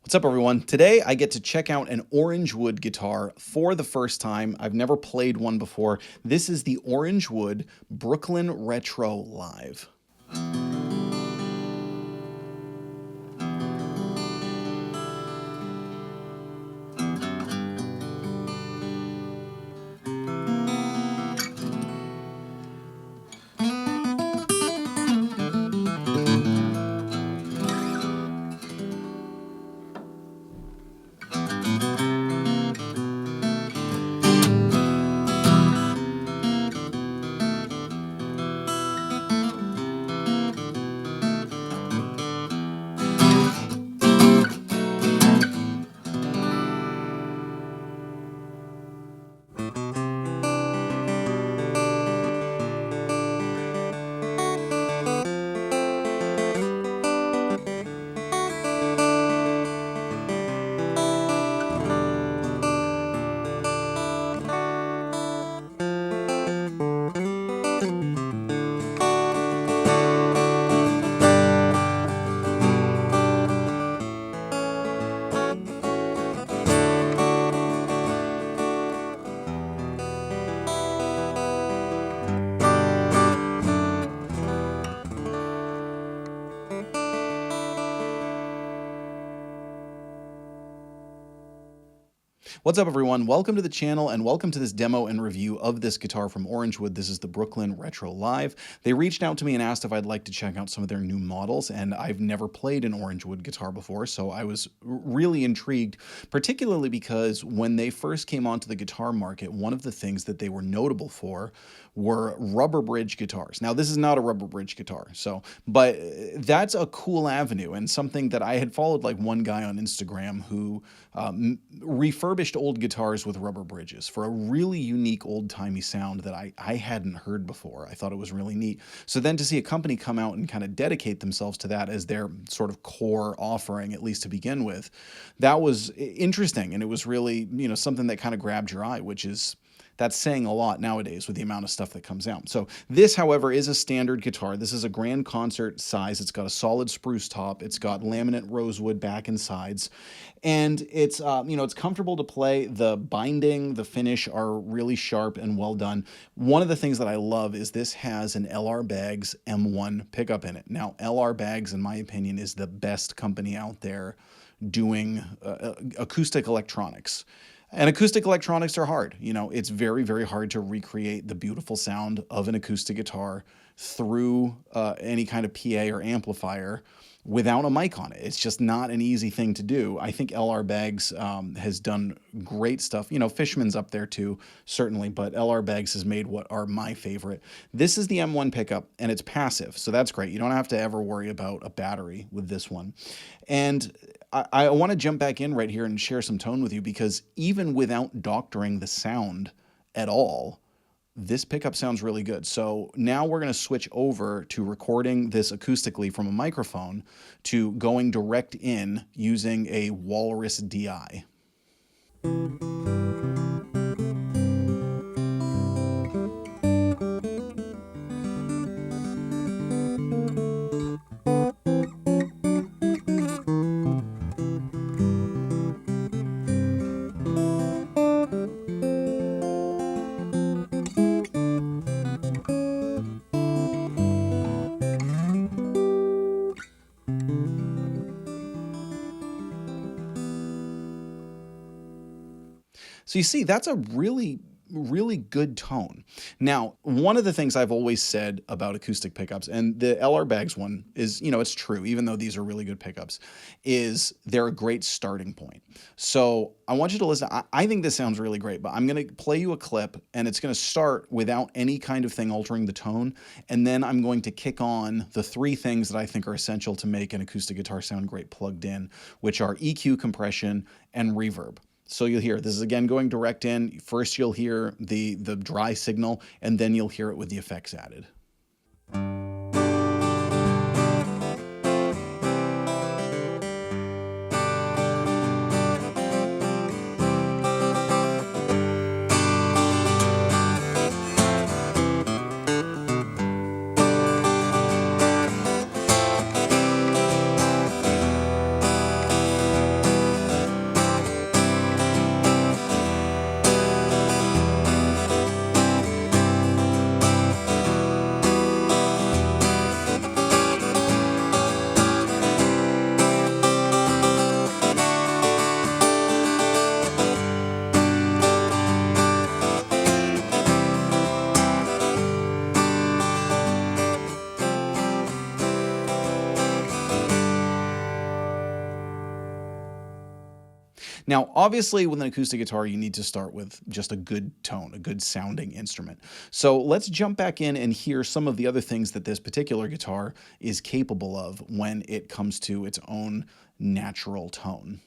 What's up, everyone? Today I get to check out an Orangewood guitar for the first time. I've never played one before. This is the Orangewood Brooklyn Retro Live. What's up, everyone? Welcome to the channel and welcome to this demo and review of this guitar from Orangewood. This is the Brooklyn Retro Live. They reached out to me and asked if I'd like to check out some of their new models, and I've never played an Orangewood guitar before, so I was really intrigued, particularly because when they first came onto the guitar market, one of the things that they were notable for were rubber bridge guitars. Now, this is not a rubber bridge guitar, but that's a cool avenue and something that I had followed, like one guy on Instagram who refurbished old guitars with rubber bridges for a really unique old-timey sound that I hadn't heard before. I thought it was really neat. So then to see a company come out and kind of dedicate themselves to that as their sort of core offering, at least to begin with, that was interesting, and it was really, something that kind of grabbed your eye, that's saying a lot nowadays with the amount of stuff that comes out. So this, however, is a standard guitar. This is a grand concert size. It's got a solid spruce top. It's got laminate rosewood back and sides. And it's, it's comfortable to play. The binding, the finish are really sharp and well done. One of the things that I love is this has an LR Baggs M1 pickup in it. Now, LR Baggs, in my opinion, is the best company out there doing acoustic electronics. And acoustic electronics are hard. It's very, very hard to recreate the beautiful sound of an acoustic guitar through any kind of PA or amplifier without a mic on it. It's just not an easy thing to do. I think LR Baggs has done great stuff. Fishman's up there too, certainly, but LR Baggs has made what are my favorite. This is the M1 pickup, and it's passive, so that's great. You don't have to ever worry about a battery with this one. And I want to jump back in right here and share some tone with you, because even without doctoring the sound at all, this pickup sounds really good. So now we're going to switch over to recording this acoustically from a microphone to going direct in using a Walrus DI. So you see, that's a really good tone. Now, one of the things I've always said about acoustic pickups, and the LR Baggs one is, it's true, even though these are really good pickups, is they're a great starting point. So I want you to listen. I think this sounds really great, but I'm going to play you a clip, and it's going to start without any kind of thing altering the tone, and then I'm going to kick on the three things that I think are essential to make an acoustic guitar sound great plugged in, which are EQ, compression, and reverb. So you'll hear, this is again going direct in. First you'll hear the dry signal, and then you'll hear it with the effects added. Now, obviously, with an acoustic guitar, you need to start with just a good tone, a good sounding instrument. So let's jump back in and hear some of the other things that this particular guitar is capable of when it comes to its own natural tone.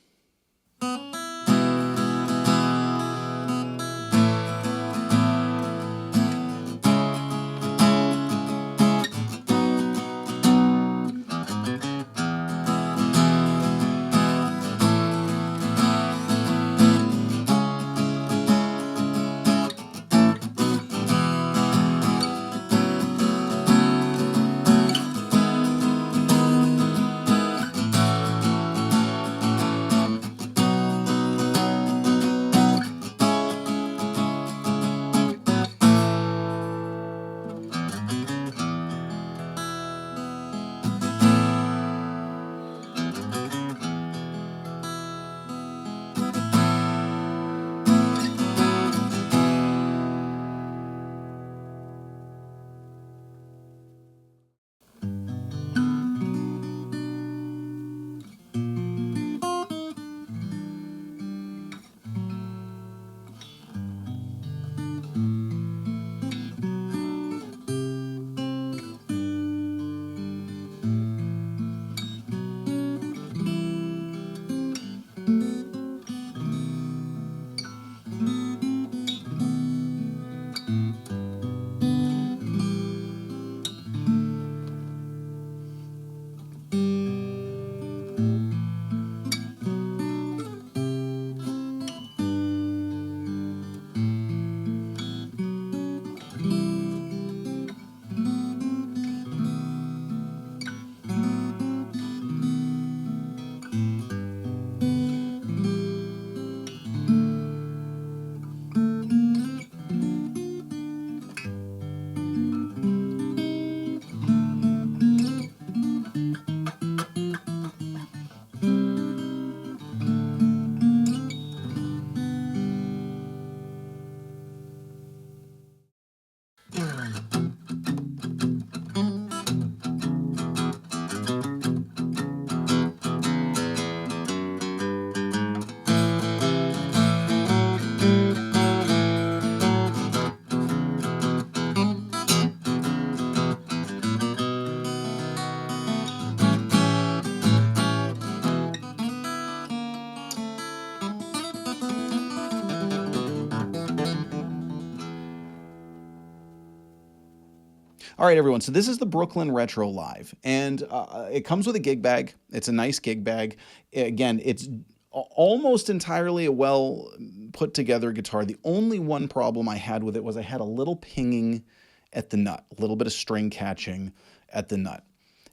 All right, everyone. So this is the Brooklyn Retro Live, and it comes with a gig bag. It's a nice gig bag. Again, it's almost entirely a well put together guitar. The only one problem I had with it was I had a little pinging at the nut, a little bit of string catching at the nut.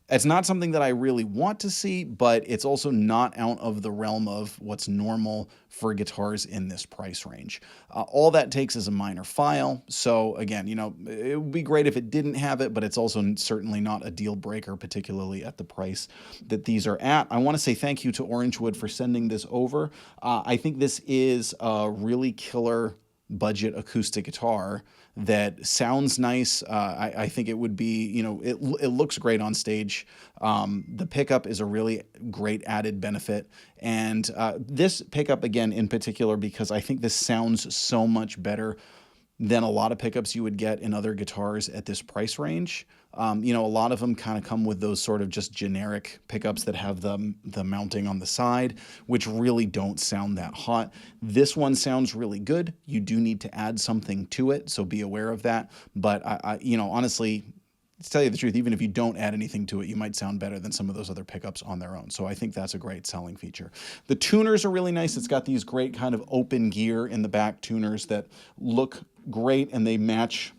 It's not something that I really want to see, but it's also not out of the realm of what's normal for guitars in this price range. All that takes is a minor file. So again, you know, it would be great if it didn't have it, but it's also certainly not a deal breaker, particularly at the price that these are at. I want to say thank you to Orangewood for sending this over. I think this is a really killer budget acoustic guitar that sounds nice. I think it would be, you know, it looks great on stage. The pickup is a really great added benefit. And this pickup, again, in particular, because I think this sounds so much better than a lot of pickups you would get in other guitars at this price range. You know, a lot of them kind of come with those sort of just generic pickups that have the mounting on the side, which really don't sound that hot. This one sounds really good. You do need to add something to it, so be aware of that. But you know, honestly, to tell you the truth, even if you don't add anything to it, you might sound better than some of those other pickups on their own. So I think that's a great selling feature. The tuners are really nice. It's got these great kind of open gear in the back tuners that look great, and they match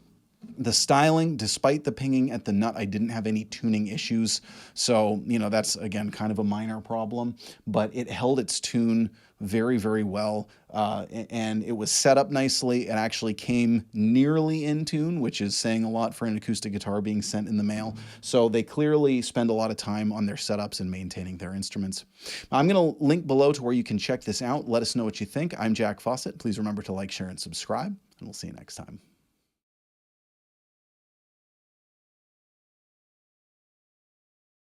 the styling. Despite the pinging at the nut, I didn't have any tuning issues. So, you know, that's, again, kind of a minor problem, but it held its tune very, very well. And it was set up nicely. It actually came nearly in tune, which is saying a lot for an acoustic guitar being sent in the mail. So they clearly spend a lot of time on their setups and maintaining their instruments. I'm going to link below to where you can check this out. Let us know what you think. I'm Jack Fossett. Please remember to like, share, and subscribe, and we'll see you next time.